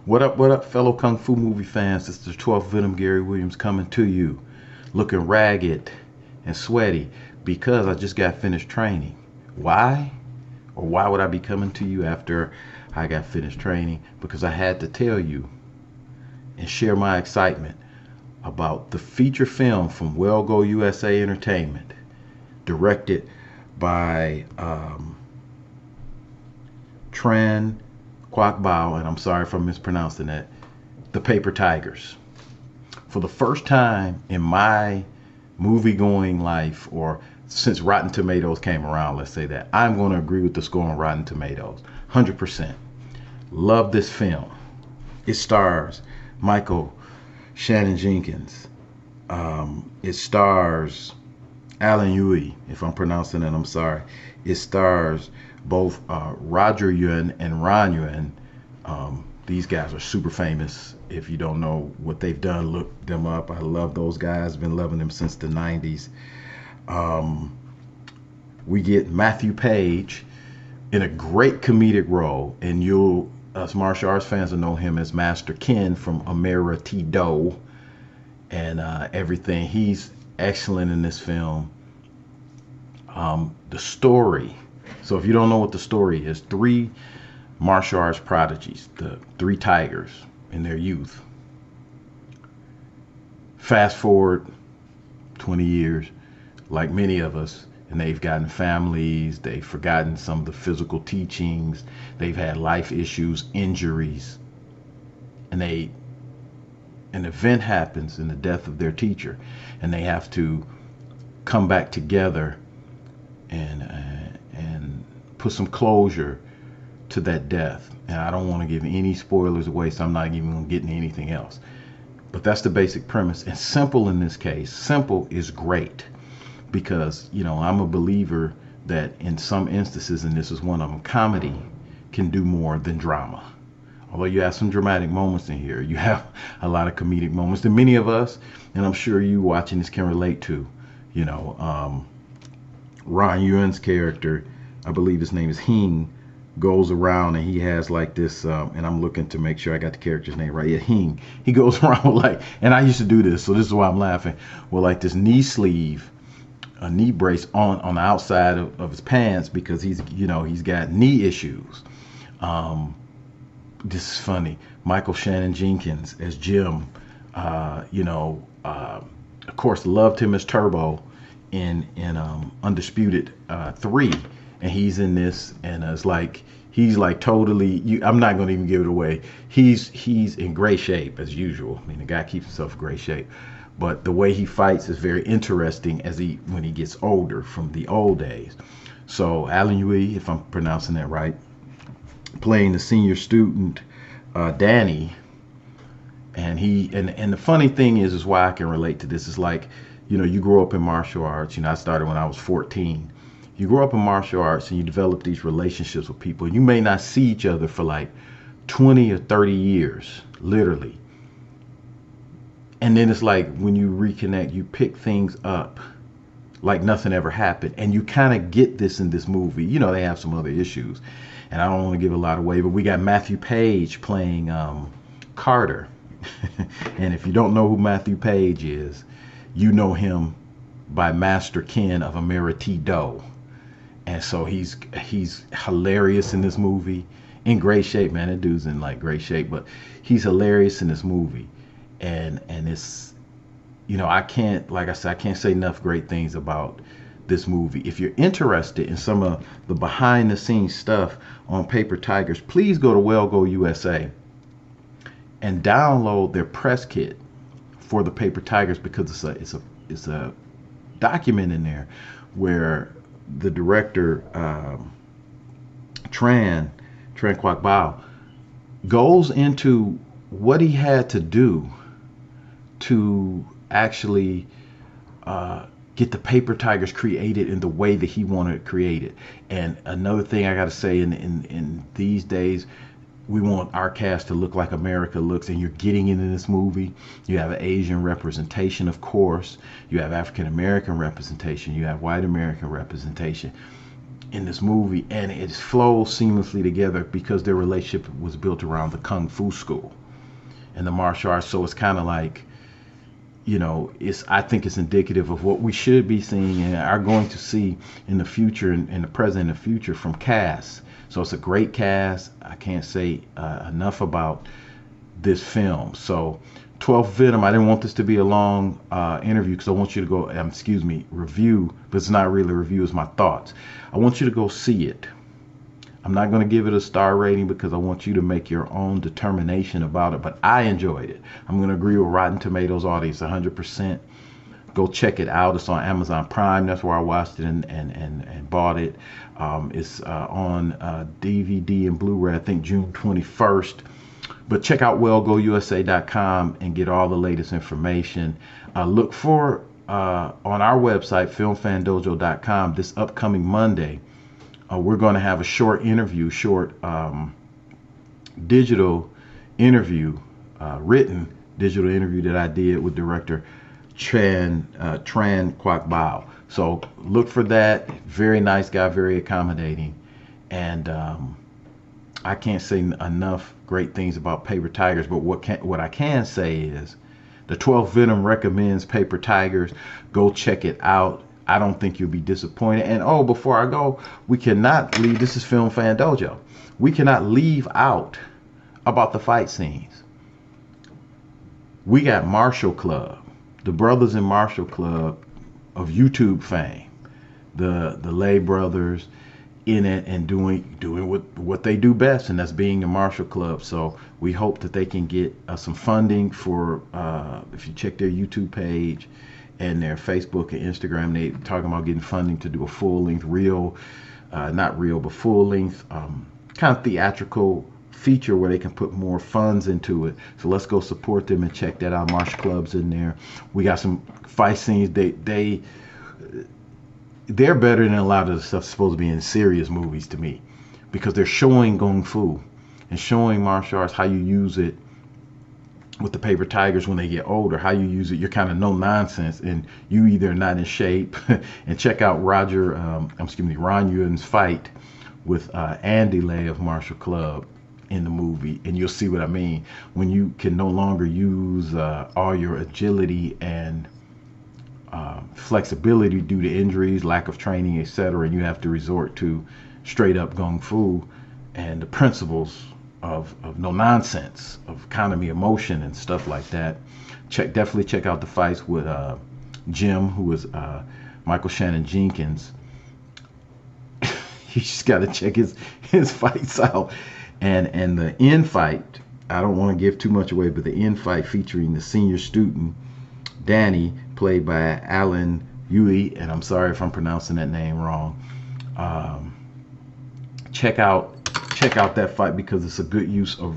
What up, fellow Kung Fu movie fans? This is the 12th Venom Gary Williams coming to you, looking ragged and sweaty because I just got finished training. Why? Or why would I be coming to you after I got finished training? Because I had to tell you and share my excitement about the feature film from Well Go USA Entertainment, directed by Tran, Quoc, and I'm sorry if I'm mispronouncing that, The Paper Tigers. For the first time in my movie-going life, or since Rotten Tomatoes came around, let's say that, I'm going to agree with the score on Rotten Tomatoes. 100%. Love this film. It stars Mykel Shannon Jenkins. It stars Alain Uy, if I'm pronouncing it, I'm sorry. It stars both Roger Yuan and Ran Yuan. These guys are super famous. If you don't know what they've done, look them up. I love those guys. Been loving them since the 90s. We get Matthew Page in a great comedic role, and us martial arts fans will know him as Master Ken from marrtial and everything. He's excellent in this film. The story. So if you don't know what the story is, three martial arts prodigies, the three tigers in their youth. Fast forward 20 years, like many of us, and they've gotten families, they've forgotten some of the physical teachings, they've had life issues, injuries, and an event happens in the death of their teacher, and they have to come back together and put some closure to that death. And I don't want to give any spoilers away, so I'm not even going to get into anything else. But that's the basic premise. And simple in this case. Simple is great because, I'm a believer that in some instances, and this is one of them, comedy can do more than drama. Although you have some dramatic moments in here, you have a lot of comedic moments that many of us, and I'm sure you watching this can relate to. Ran Yuan's character, I believe his name is Hing, goes around and he has like this, and I'm looking to make sure I got the character's name right. Yeah, Hing. He goes around with and I used to do this, so this is why I'm laughing, with like this knee sleeve, a knee brace on the outside of his pants because he's got knee issues. This is funny. Mykel Shannon Jenkins as Jim, of course, loved him as Turbo in Undisputed 3, and he's in this, and it's like he's like totally. I'm not going to even give it away. He's in great shape as usual. I mean, the guy keeps himself in great shape, but the way he fights is very interesting when he gets older from the old days. So Alain Uy, if I'm pronouncing that right, playing the senior student Danny, and the funny thing is why I can relate to this is like, you grow up in martial arts. I started when I was 14. You grow up in martial arts and you develop these relationships with people. You may not see each other for like 20 or 30 years, literally. And then it's like when you reconnect, you pick things up like nothing ever happened. And you kind of get this in this movie. They have some other issues, and I don't want to give a lot away, but we got Matthew Page playing Carter. And if you don't know who Matthew Page is, you know him by Master Ken of marrtial. And so he's hilarious in this movie, in great shape, man. That dude's in like great shape, but he's hilarious in this movie. And it's, I can't, like I said, I can't say enough great things about this movie. If you're interested in some of the behind the scenes stuff on Paper Tigers, please go to Well Go USA and download their press kit for the Paper Tigers, because it's a document in there where the director Tran Quoc goes into what he had to do to actually get the Paper Tigers created in the way that he wanted it created. And another thing I got to say, in these days, we want our cast to look like America looks, and you're getting into this movie. You have Asian representation, of course. You have African American representation. You have white American representation. in this movie, and it flows seamlessly together because their relationship was built around the kung fu school and the martial arts. So it's kind of like, you know, I think it's indicative of what we should be seeing and are going to see in the future, in the present and the future, from cast. So it's a great cast. I can't say enough about this film. So 12th Venom, I didn't want this to be a long interview because I want you to go, review, but it's not really a review, it's my thoughts. I want you to go see it. I'm not going to give it a star rating because I want you to make your own determination about it, but I enjoyed it. I'm going to agree with Rotten Tomatoes audience 100%. Go check it out. It's on Amazon Prime. That's where I watched it and bought it. It's on DVD and Blu-ray, I think June 21st. But check out wellgousa.com and get all the latest information. Look for on our website, filmfandojo.com, this upcoming Monday. We're going to have a short digital interview, written digital interview that I did with director Tran Quoc. So look for that. Very nice guy, very accommodating, and I can't say enough great things about Paper Tigers. But what I can say is the 12th Venom recommends Paper Tigers. Go check it out. I don't think you'll be disappointed. And before I go, we cannot leave. This is Film Fan Dojo. We cannot leave out about the fight scenes. We got Martial Club, the brothers in Martial Club of YouTube fame, the Lay brothers in it and doing what they do best, and that's being a martial club. So we hope that they can get some funding for, if you check their YouTube page and their Facebook and Instagram, they talking about getting funding to do a full-length full-length kind of theatrical feature where they can put more funds into it. So let's go support them and check that out. Martial Club's in there. We got some fight scenes. They're better than a lot of the stuff supposed to be in serious movies to me, because they're showing kung fu and showing martial arts, how you use it with the Paper Tigers when they get older, how you use it. You're kind of no nonsense and you either not in shape. And check out Ron Yuan's fight with Andy Lay of Martial Club in the movie, and you'll see what I mean when you can no longer use all your agility and flexibility due to injuries, lack of training, etc., and you have to resort to straight up kung fu and the principles of no nonsense, of economy of motion and stuff like that. Definitely check out the fights with Jim, who is Mykel Shannon Jenkins. You just got to check his fights out, and the end fight, I don't want to give too much away, but the end fight featuring the senior student Danny, played by Alain Uy, and I'm sorry if I'm pronouncing that name wrong. Check out that fight, because it's a good use of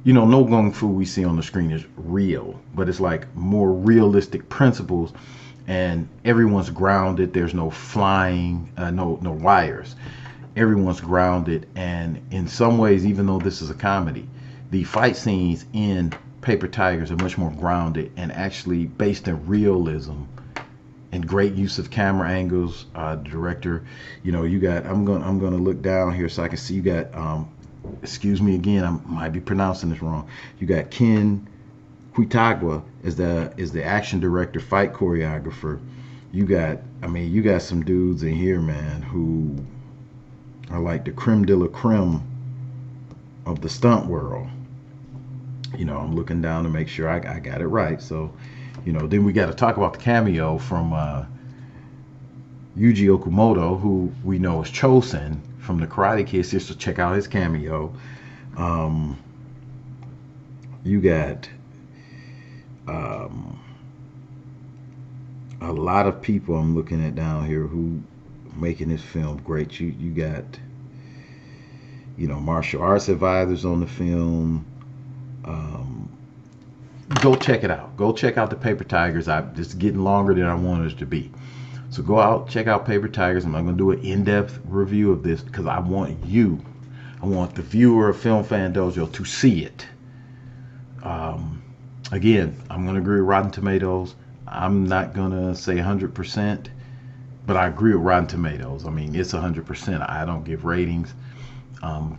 no kung fu we see on the screen is real, but it's like more realistic principles, and everyone's grounded. There's no flying, no wires. Everyone's grounded, and in some ways, even though this is a comedy, the fight scenes in Paper Tigers are much more grounded and actually based in realism and great use of camera angles. Director, you got, I'm gonna look down here so I can see, you got excuse me again, I might be pronouncing this wrong. You got Ken Quitagua is the action director, fight choreographer. You got some dudes in here, man, who are like the creme de la creme of the stunt world. I'm looking down to make sure I got it right. So, then we got to talk about the cameo from Yuji Okamoto, who we know is Chosen from the Karate Kid. So check out his cameo. You got a lot of people I'm looking at down here who making this film great. You got martial arts advisors on the film. Go check it out. Go check out the Paper Tigers. It's getting longer than I wanted it to be. So go out, check out Paper Tigers. I'm not going to do an in-depth review of this because I want the viewer of Film Fan Dojo to see it. Again, I'm going to agree with Rotten Tomatoes. I'm not going to say 100%. But I agree with Rotten Tomatoes. I mean, it's 100%. I don't give ratings.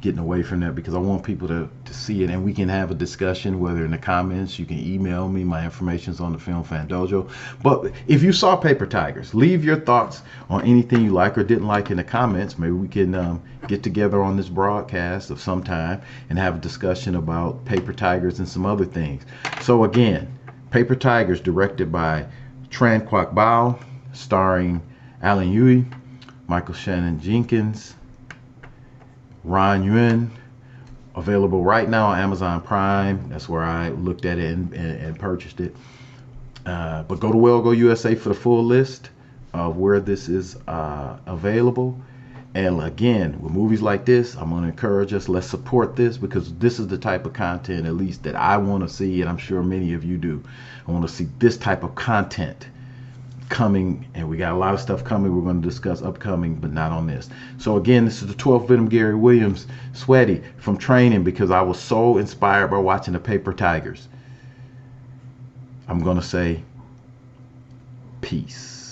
Getting away from that because I want people to see it, and we can have a discussion, whether in the comments. You can email me. My information's on the Film Fan Dojo. But if you saw Paper Tigers, leave your thoughts on anything you like or didn't like in the comments. Maybe we can get together on this broadcast of some time and have a discussion about Paper Tigers and some other things. So again, Paper Tigers, directed by Tran Quoc, starring Alain Uy, Mykel Shannon Jenkins, Yuan, available right now on Amazon Prime. That's where I looked at it and purchased it. But go to Well Go USA for the full list of where this is available. And again, with movies like this, I'm going to encourage us, let's support this, because this is the type of content, at least, that I want to see, and I'm sure many of you do. I want to see this type of content coming, and we got a lot of stuff coming we're going to discuss upcoming, but not on this. So again, this is the 12th Venom Gary Williams Sweaty from training, because I was so inspired by watching the Paper Tigers. I'm going to say peace.